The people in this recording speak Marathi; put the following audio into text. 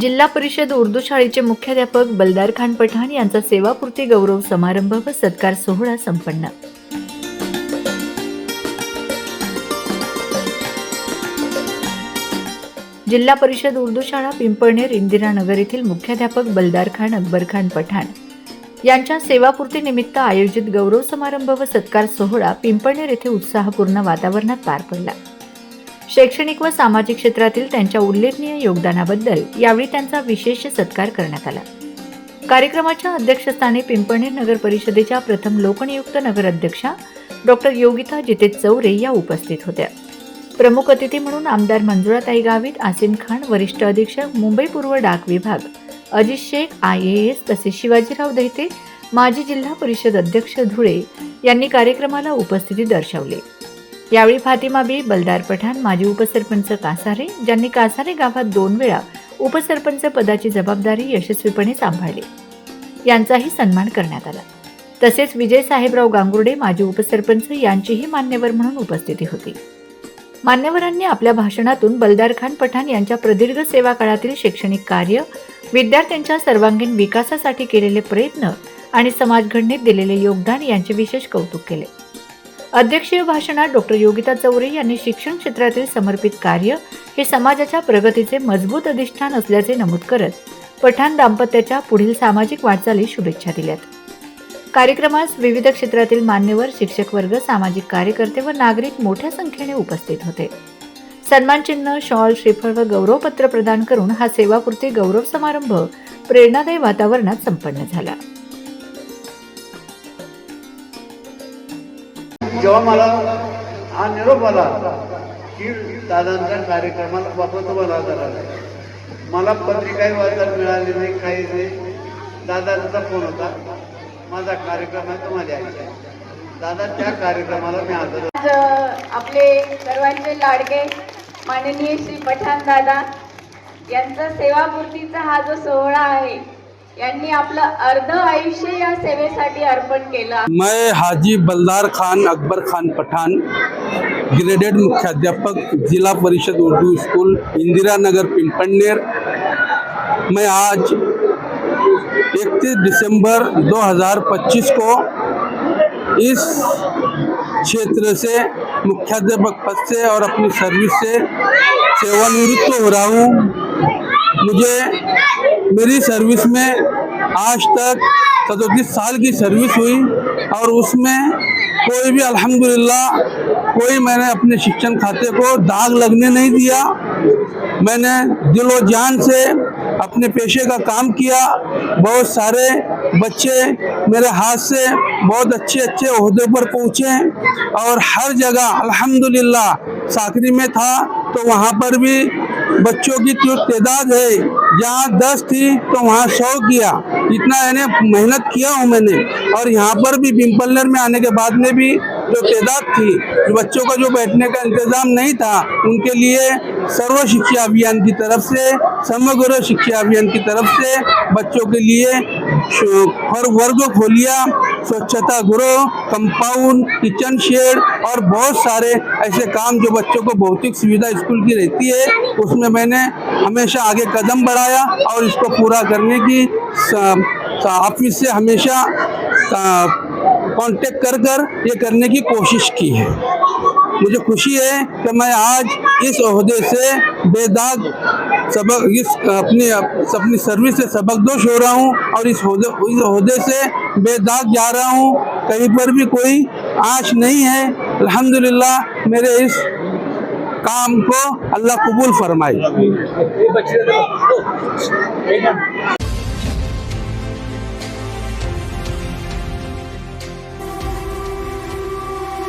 जिल्हा परिषद उर्दू शाळेचे मुख्याध्यापक बलदार खान पठाण यांचा सेवापूर्ती गौरव समारंभ व सत्कार सोहळा संपन्न. जिल्हा परिषद उर्दू शाळा पिंपळनेर इंदिरानगर येथील मुख्याध्यापक बलदार खान अकबर खान पठाण यांच्या सेवापूर्ती निमित्त आयोजित गौरव समारंभ व सत्कार सोहळा पिंपळनेर येथे उत्साहपूर्ण वातावरणात पार पडला. शैक्षणिक व सामाजिक क्षेत्रातील त्यांच्या उल्लेखनीय योगदानाबद्दल यावेळी त्यांचा विशेष सत्कार करण्यात आला. कार्यक्रमाच्या अध्यक्षस्थानी पिंपळनेर नगर परिषदेच्या प्रथम लोकनियुक्त नगराध्यक्षा डॉक्टर योगिता जितेश चौरे या उपस्थित होत्या. प्रमुख अतिथी म्हणून आमदार मंजुळाताई गावित, आसिम खान, वरिष्ठ अधीक्षक मुंबई पूर्व डाक विभाग अजित शेख IAS तसेच शिवाजीराव दैते माजी जिल्हा परिषद अध्यक्ष धुळे यांनी कार्यक्रमाला उपस्थिती दर्शवली. यावेळी फातिमा बी, बलदार पठाण, माजी उपसरपंच कासारे, ज्यांनी कासारे गावात 2 वेळा उपसरपंच पदाची जबाबदारी यशस्वीपणे सांभाळली, यांचाही सन्मान करण्यात आला. तसेच विजय साहेबराव गांगुर्डे, माजी उपसरपंच यांचीही मान्यवर म्हणून उपस्थिती होती. मान्यवरांनी आपल्या भाषणातून बलदार खान पठाण यांच्या प्रदीर्घ सेवा काळातील शैक्षणिक कार्य, विद्यार्थ्यांच्या सर्वांगीण विकासासाठी केलेले प्रयत्न आणि समाजघडनेत दिलेले योगदान यांचे विशेष कौतुक केले. अध्यक्षीय भाषणात डॉक्टर योगिता चौरे यांनी शिक्षण क्षेत्रातील समर्पित कार्य हे समाजाच्या प्रगतीचे मजबूत अधिष्ठान असल्याचे नमूद करत पठाण दाम्पत्याच्या पुढील सामाजिक वाटचालीस शुभेच्छा दिल्यात. कार्यक्रमास विविध क्षेत्रातील मान्यवर, शिक्षक वर्ग, सामाजिक कार्यकर्ते व नागरिक मोठ्या संख्येने उपस्थित होते. सन्मान चिन्ह, शॉल, श्रीफळ व गौरवपत्र प्रदान करून हा सेवापूर्ती गौरव समारंभ प्रेरणादायी वातावरणात संपन्न झाला. जेव्हा मला हा निरोप आला की दादांच्या कार्यक्रमाला बाबा तुम्हाला झाला, मला पत्रिकाही वाचायला मिळाली नाही, काही नाही. दादांचा फोन होता, माझा कार्यक्रम आहे, तुम्हाला यायचा. दादा त्या कार्यक्रमाला मी हजर होतो. आपले सर्वांचे लाडके माननीय श्री पठाण दादा यांचा सेवापूर्तीचा हा जो सोहळा आहे, यांनी आपलं अर्ध आयुष्य या सेवेसाठी अर्पण केलं. मैं हाजी बलदार खान अकबर खान पठान, ग्रेडेड मुख्याध्यापक जिला परिषद उर्दू स्कूल इंदिरा नगर पिंपळनेर, मैं आज 31 दिसंबर 2025 को इस क्षेत्र से मुख्याध्यापक पद से और अपनी सर्विस से सेवानिवृत्त हो रहा हूँ. मुझे मेरी सर्विस में आज तक 37 साल की सर्विस हुई और उसमें कोई भी अल्हम्दुलिल्लाह कोई मैंने अपने शिक्षण खाते को दाग लगने नहीं दिया. मैंने दिलो जान से अपने पेशे का काम किया. बहुत सारे बच्चे मेरे हाथ से बहुत अच्छे अच्छे ओहदे पर पहुँचे और हर जगह अल्हम्दुलिल्लाह साकरी में था तो वहाँ पर भी बच्चों की जो तादाद है, जहाँ 10 थी तो वहाँ 100 किया. इतना यानी मेहनत किया हूँ मैंने. और यहाँ पर भी पिंपलनेर में आने के बाद में भी जो तादाद थी, जो बच्चों का जो बैठने का इंतज़ाम नहीं था, उनके लिए सर्व शिक्षा अभियान की तरफ से, समग्र शिक्षा अभियान की तरफ से बच्चों के लिए हर वर्ग खोलिया, स्वच्छता गृह, कंपाउंड, किचन शेड और बहुत सारे ऐसे काम जो बच्चों को भौतिक सुविधा स्कूल की रहती है, उसमें मैंने हमेशा आगे कदम बढ़ाया और इसको पूरा करने की ऑफिस से हमेशा कांटेक्ट कर ये करने की कोशिश की है. मुझे खुशी है कि मैं आज इस ओहदे से बेदाग सबक अपनी सर्विस से सबकदोश हो रहा हूँ और इस ओहदे से बेदाग जा रहा हूँ. कहीं पर भी कोई आँच नहीं है. अल्हम्दुलिल्लाह मेरे इस काम को अल्लाह कबूल फरमाए.